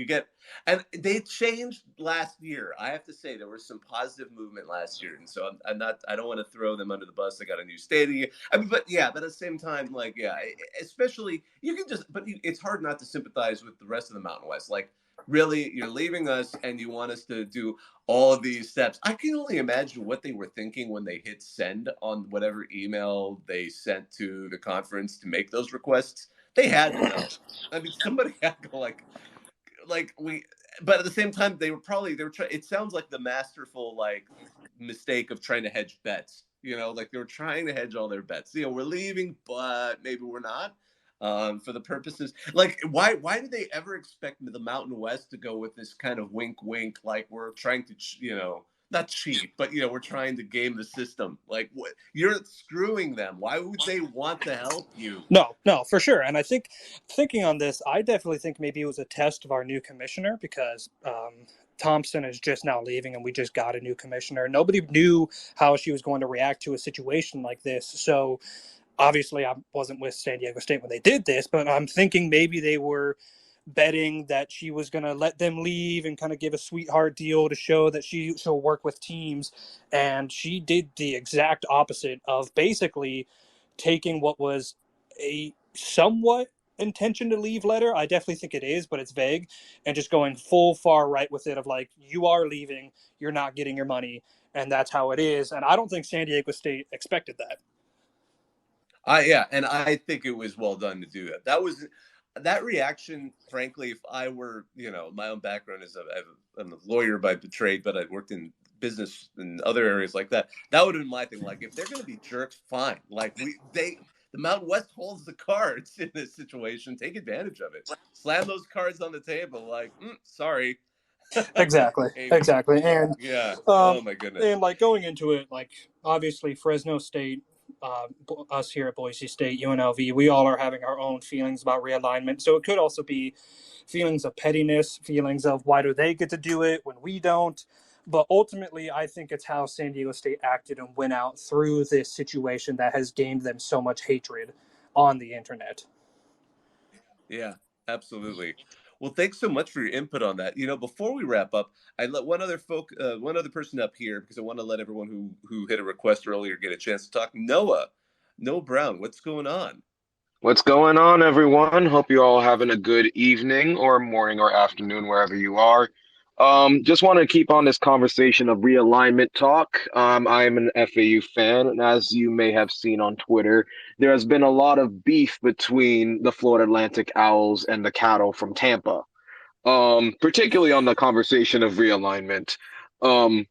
and they changed last year. I have to say there was some positive movement last year, and so I don't want to throw them under the bus. They got a new stadium. I mean, but at the same time, especially it's hard not to sympathize with the rest of the Mountain West. Like, really, you're leaving us and you want us to do all of these steps. I can only imagine what they were thinking when they hit send on whatever email they sent to the conference to make those requests. They had to know. I mean, somebody had to but at the same time, they were trying. It sounds like the masterful mistake of trying to hedge bets. Like they were trying to hedge all their bets. We're leaving, but maybe we're not. For the purposes, why did they ever expect the Mountain West to go with this kind of wink, wink, like we're trying to, not cheat, but we're trying to game the system. Like, what, you're screwing them. Why would they want to help you? No, for sure. And I think, thinking on this, I definitely think maybe it was a test of our new commissioner, because Thompson is just now leaving and we just got a new commissioner. Nobody knew how she was going to react to a situation like this. So obviously I wasn't with San Diego State when they did this, but I'm thinking maybe they were betting that she was going to let them leave and kind of give a sweetheart deal to show that she'll work with teams. And she did the exact opposite of basically taking what was a somewhat intention to leave letter. I definitely think it is, but it's vague, and just going full far right with it of like, you are leaving, you're not getting your money, and that's how it is. And I don't think San Diego State expected that. And I think it was well done to do that. That was, that reaction, frankly, if I were, my own background is I'm a lawyer by trade, but I've worked in business and other areas like that. That would have been my thing. Like, if they're going to be jerks, fine. Like, the Mountain West holds the cards in this situation. Take advantage of it. Slam those cards on the table. Like, sorry. Exactly, Amy. exactly, and Yeah. Oh my goodness. and like going into it, like obviously Fresno State, us here at Boise State, UNLV, we all are having our own feelings about realignment. So it could also be feelings of pettiness, feelings of why do they get to do it when we don't. But ultimately, I think it's how San Diego State acted and went out through this situation that has gained them so much hatred on the internet. Yeah, absolutely. Well, thanks so much for your input on that. Before we wrap up, I let one other person up here because I want to let everyone who hit a request earlier get a chance to talk. Noah Brown, what's going on? What's going on, everyone? Hope you're all having a good evening or morning or afternoon, wherever you are. Just want to keep on this conversation of realignment talk. I am an FAU fan, and as you may have seen on Twitter, there has been a lot of beef between the Florida Atlantic Owls and the Cattle from Tampa, particularly on the conversation of realignment. Um,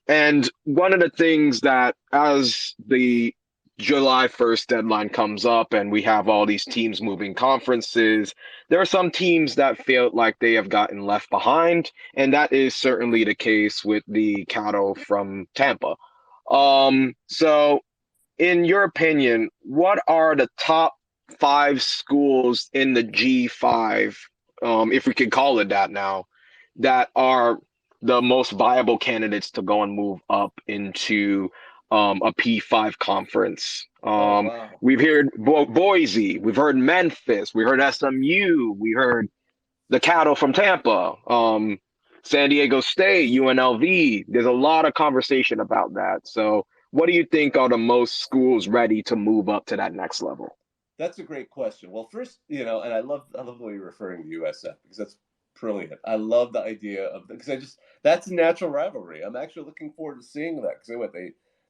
and one of the things that, as the July 1st deadline comes up and we have all these teams moving conferences, there are some teams that feel like they have gotten left behind, and that is certainly the case with the Cattle from Tampa. So in your opinion, what are the top five schools in the G5, if we could call it that now, that are the most viable candidates to go and move up into a P5 conference? Oh wow. We've heard Boise, we've heard Memphis, we heard SMU, we heard the Cattle from Tampa, San Diego State, UNLV. There's a lot of conversation about that. So, what do you think are the most schools ready to move up to that next level? That's a great question. Well, first, and I love the way you're referring to USF because that's brilliant. I love the idea of because that's a natural rivalry. I'm actually looking forward to seeing that because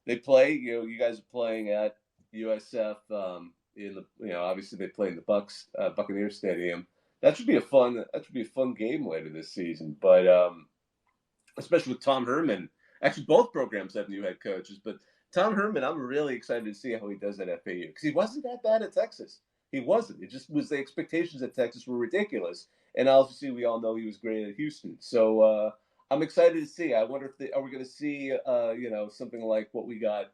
they play. You guys are playing at USF in the obviously they play in the Buccaneer Stadium. That should be a fun game later this season. But especially with Tom Herman. Actually, both programs have new head coaches, but Tom Herman, I'm really excited to see how he does at FAU because he wasn't that bad at Texas. He wasn't. It just was the expectations at Texas were ridiculous, and obviously we all know he was great at Houston. So I'm excited to see. I wonder if are we going to see something like what we got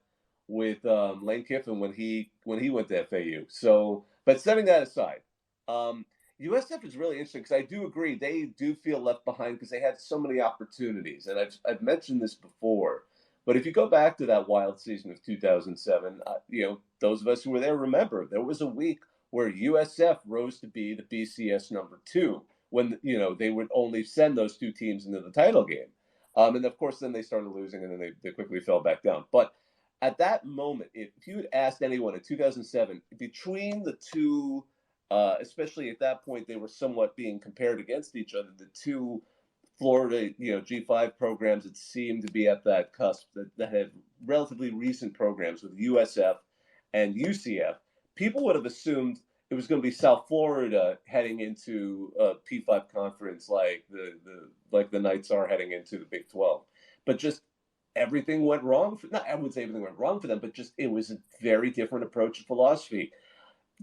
with Lane Kiffin when he went to FAU. So, but setting that aside, um, USF is really interesting because I do agree they do feel left behind because they had so many opportunities, and I've mentioned this before. But if you go back to that wild season of 2007, those of us who were there remember there was a week where USF rose to be the BCS number two when they would only send those two teams into the title game, and of course then they started losing and then they quickly fell back down. But at that moment, if you had asked anyone in 2007 between the two especially at that point, they were somewhat being compared against each other. The two Florida, G5 programs that seemed to be at that cusp that had relatively recent programs with USF and UCF. People would have assumed it was going to be South Florida heading into a P5 conference like the Knights are heading into the Big 12, but just everything went wrong. Not I would say everything went wrong for them, but just it was a very different approach and philosophy.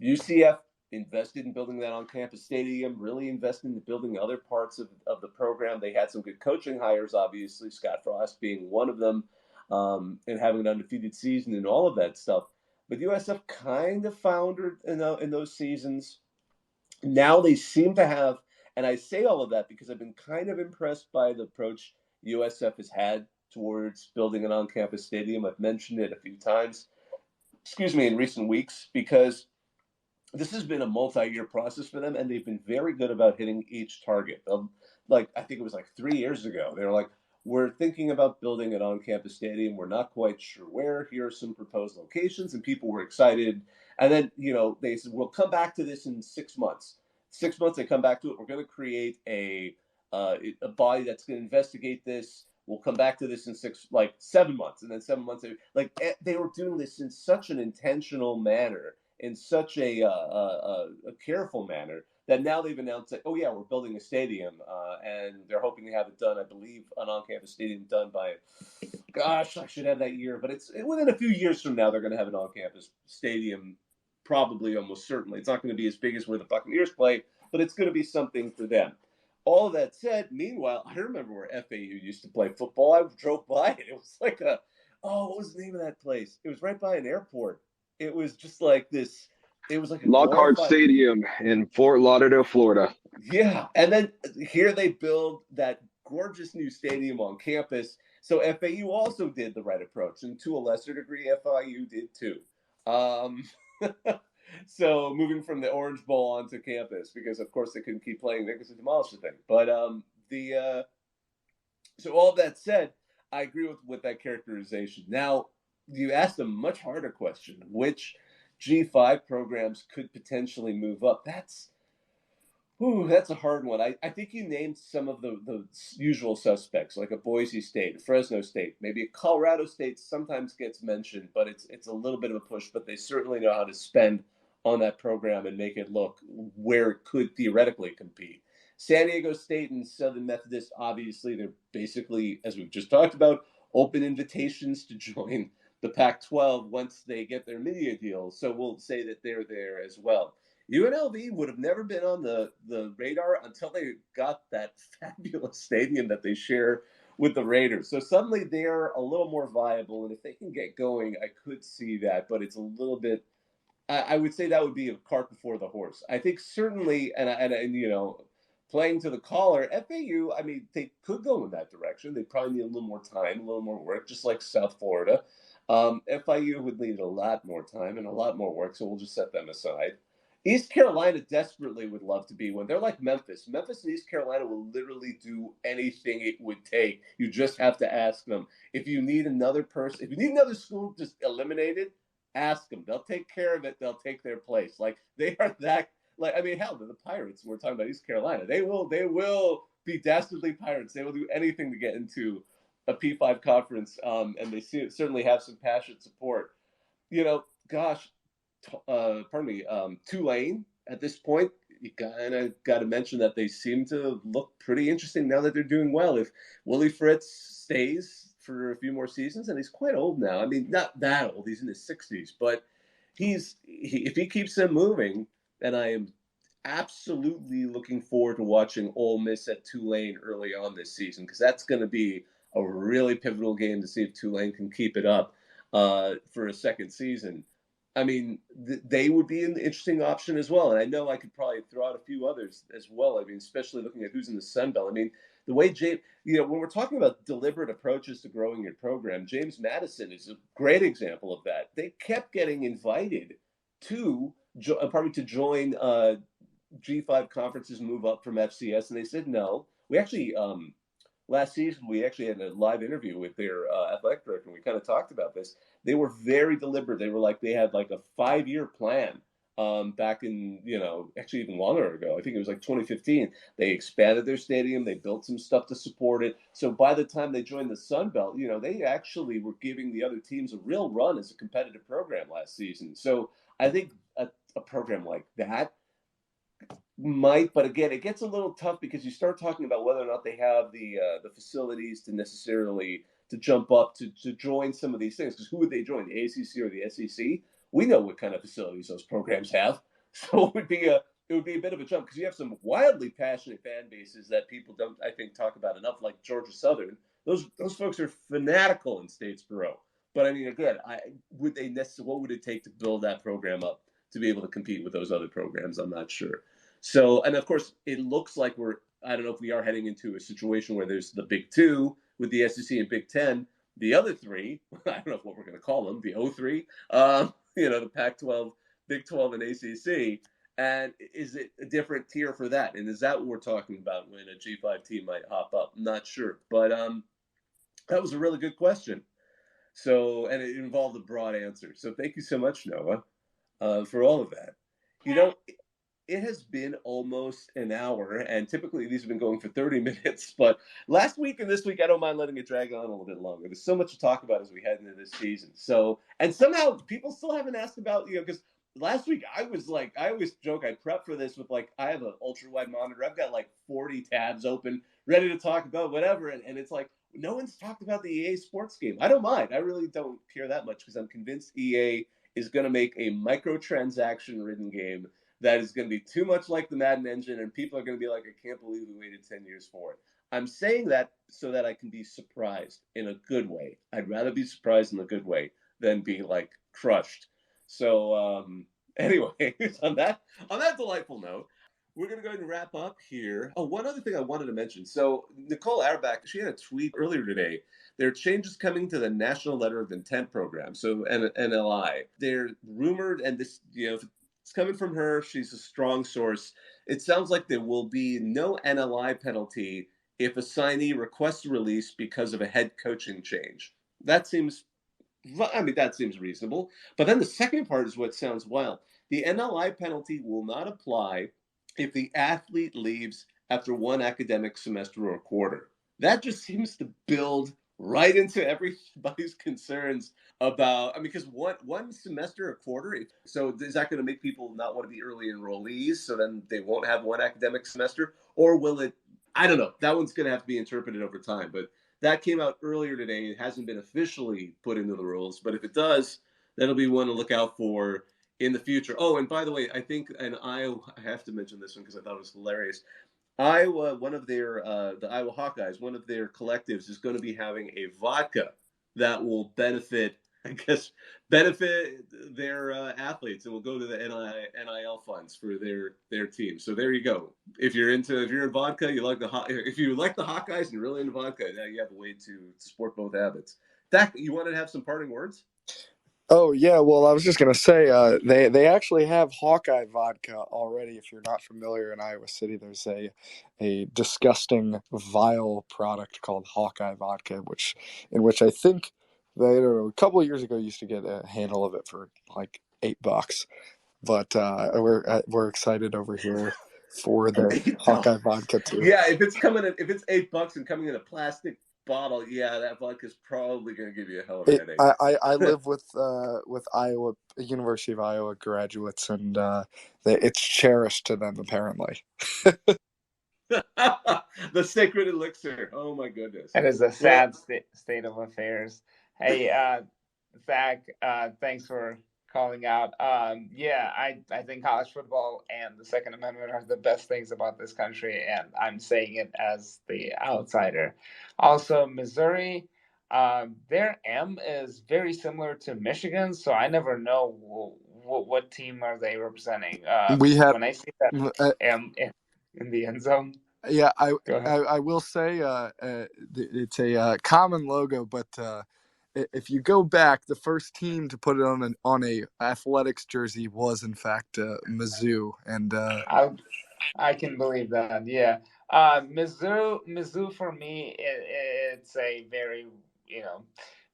UCF invested in building that on-campus stadium, really invested in building other parts of the program. They had some good coaching hires, obviously, Scott Frost being one of them, and having an undefeated season and all of that stuff. But USF kind of foundered in those seasons. Now they seem to have, and I say all of that because I've been kind of impressed by the approach USF has had towards building an on-campus stadium. I've mentioned it a few times, in recent weeks, because this has been a multi-year process for them, and they've been very good about hitting each target. Like I think it was like 3 years ago, they were like, "We're thinking about building an on-campus stadium. We're not quite sure where. Here are some proposed locations," and people were excited. And then they said, "We'll come back to this in 6 months." 6 months, they come back to it. We're going to create a body that's going to investigate this. We'll come back to this in 7 months, and then 7 months. They were doing this in such an intentional manner in such a careful manner that now they've announced that, oh yeah, we're building a stadium, and they're hoping to have it done, I believe, an on-campus stadium done by, gosh, I should have that year, but it's within a few years from now they're going to have an on-campus stadium, probably, almost certainly. It's not going to be as big as where the Buccaneers play, but it's going to be something for them. All that said, meanwhile, I remember where FAU used to play football. I drove by it. It was like what was the name of that place? It was right by an airport. It was just like this. It was like a Lockhart glorified. Stadium in Fort Lauderdale, Florida. Yeah, and then here they build that gorgeous new stadium on campus. So FAU also did the right approach, and to a lesser degree, FIU did too. Um, so moving from the Orange Bowl onto campus, because of course they couldn't keep playing there because they demolished the thing. But so all that said, I agree with that characterization. Now, you asked a much harder question: which G5 programs could potentially move up? That's a hard one. I think you named some of the usual suspects, like a Boise State, a Fresno State, maybe a Colorado State sometimes gets mentioned, but it's a little bit of a push, but they certainly know how to spend on that program and make it look where it could theoretically compete. San Diego State and Southern Methodist, obviously, they're basically, as we've just talked about, open invitations to join the Pac-12 once they get their media deal. So we'll say that they're there as well. UNLV would have never been on the radar until they got that fabulous stadium that they share with the Raiders. So suddenly they're a little more viable, and if they can get going, I could see that. But it's a little bit. I would say that would be a cart before the horse. I think certainly, and playing to the caller, FAU. I mean, they could go in that direction. They probably need a little more time, a little more work, just like South Florida. FIU would need a lot more time and a lot more work, so we'll just set them aside. East Carolina desperately would love to be one. They're like Memphis. Memphis and East Carolina will literally do anything it would take. You just have to ask them. If you need another person, if you need another school just eliminated, ask them. They'll take care of it. They'll take their place. Like they are that. Like I mean, hell, they're the Pirates. We're talking about East Carolina. They will be dastardly Pirates. They will do anything to get into a P5 conference, and they certainly have some passionate support. Gosh, pardon me, Tulane at this point, you kind of got to mention that they seem to look pretty interesting now that they're doing well. If Willie Fritz stays for a few more seasons, and he's quite old now. I mean, not that old. He's in his 60s, but if he keeps them moving, then I am absolutely looking forward to watching Ole Miss at Tulane early on this season, because that's going to be a really pivotal game to see if Tulane can keep it up for a second season. I mean, they would be an interesting option as well. And I know I could probably throw out a few others as well. I mean, especially looking at who's in the Sun Belt. I mean, the way James, when we're talking about deliberate approaches to growing your program, James Madison is a great example of that. They kept getting invited to join G5 conferences, move up from FCS, and they said no. We actually last season, we actually had a live interview with their athletic director, and we kind of talked about this. They were very deliberate. They had like a 5-year plan back in, actually even longer ago. I think it was like 2015. They expanded their stadium. They built some stuff to support it. So by the time they joined the Sun Belt, they actually were giving the other teams a real run as a competitive program last season. So I think a program like that might, but again, it gets a little tough because you start talking about whether or not they have the facilities to necessarily to jump up to join some of these things. Because who would they join, the ACC or the SEC? We know what kind of facilities those programs have, so it would be a bit of a jump because you have some wildly passionate fan bases that people don't, I think, talk about enough, like Georgia Southern. Those folks are fanatical in Statesboro. But I mean, again, what would it take to build that program up to be able to compete with those other programs? I'm not sure. So, and of course, it looks like I don't know if we are heading into a situation where there's the Big Two with the SEC and Big Ten. The other three, I don't know what we're going to call them, the O3, the Pac-12, Big 12, and ACC. And is it a different tier for that? And is that what we're talking about when a G5 team might hop up? I'm not sure. But that was a really good question. So, and it involved a broad answer. So thank you so much, Noah, for all of that. It has been almost an hour, and typically these have been going for 30 minutes. But last week and this week, I don't mind letting it drag on a little bit longer. There's so much to talk about as we head into this season. So, and somehow people still haven't asked about, because last week I always joke I prep for this with like I have an ultra wide monitor. I've got like 40 tabs open, ready to talk about whatever, and it's like no one's talked about the EA sports game. I don't mind. I really don't care that much because I'm convinced EA is going to make a microtransaction ridden game that is going to be too much like the Madden engine, and people are going to be like, I can't believe we waited 10 years for it. I'm saying that so that I can be surprised in a good way. I'd rather be surprised in a good way than be like crushed. So anyways, on that delightful note, we're going to go ahead and wrap up here. Oh, one other thing I wanted to mention. So Nicole Auerbach, she had a tweet earlier today. There are changes coming to the National Letter of Intent program, so NLI. They're rumored, and this, it's coming from her. She's a strong source. It sounds like there will be no NLI penalty if a signee requests a release because of a head coaching change. That seems reasonable. But then the second part is what sounds wild. The NLI penalty will not apply if the athlete leaves after one academic semester or quarter. That just seems to build right into everybody's concerns about, because one semester, a quarter, so is that going to make people not want to be early enrollees, so then they won't have one academic semester? Or will it, I don't know. That one's going to have to be interpreted over time. But that came out earlier today. It hasn't been officially put into the rules, but if it does, that'll be one to look out for in the future. Oh, and by the way, I think, and I have to mention this one because I thought it was hilarious. Iowa, one of their, the Iowa Hawkeyes, one of their collectives is going to be having a vodka that will benefit their athletes, and will go to the NIL funds for their team. So there you go. If you're in vodka, if you like the Hawkeyes and you're really into vodka, now you have a way to support both habits. Dak, you want to have some parting words? Oh yeah, well I was just gonna say they actually have Hawkeye vodka already. If you're not familiar, in Iowa City, there's a disgusting, vile product called Hawkeye vodka, in which I think they a couple of years ago used to get a handle of it for like $8. But we're excited over here for the Hawkeye vodka too. Yeah, if it's $8 and coming in a plastic bottle, yeah, that vodka's probably going to give you a hell of a headache. I live with Iowa, University of Iowa graduates, and it's cherished to them apparently. The sacred elixir. Oh my goodness. That is a sad state of affairs. Hey, Zach, thanks for calling out. Yeah, I think college football and the Second Amendment are the best things about this country, and I'm saying it as the outsider. Also, Missouri, their M is very similar to Michigan, so I never know what team are they representing. When I see that M in the end zone. Yeah, I will say it's a common logo, but if you go back, the first team to put it on a athletics jersey was in fact Mizzou, and I can believe that. Yeah, Mizzou for me, it's a very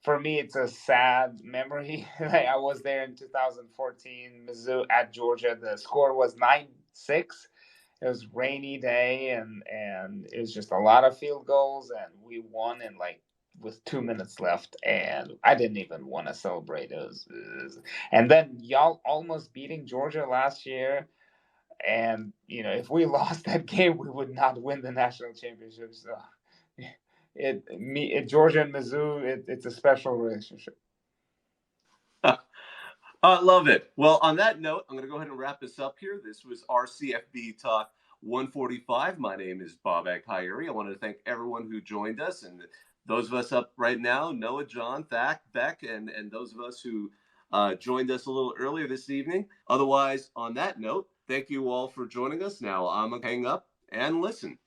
for me it's a sad memory. Like, I was there in 2014, Mizzou at Georgia. The score was 9-6. It was rainy day, and it was just a lot of field goals, and we won in with 2 minutes left, and I didn't even want to celebrate. And then y'all almost beating Georgia last year, and if we lost that game, we would not win the national championship. So Georgia and Mizzou, it's a special relationship. Love it. Well, on that note, I'm going to go ahead and wrap this up here. This was our CFB Talk 145. My name is Bob Aghayuri. I wanted to thank everyone who joined us, and those of us up right now, Noah, John, Thak, Beck, and those of us who joined us a little earlier this evening. Otherwise, on that note, thank you all for joining us. Now I'm going to hang up and listen.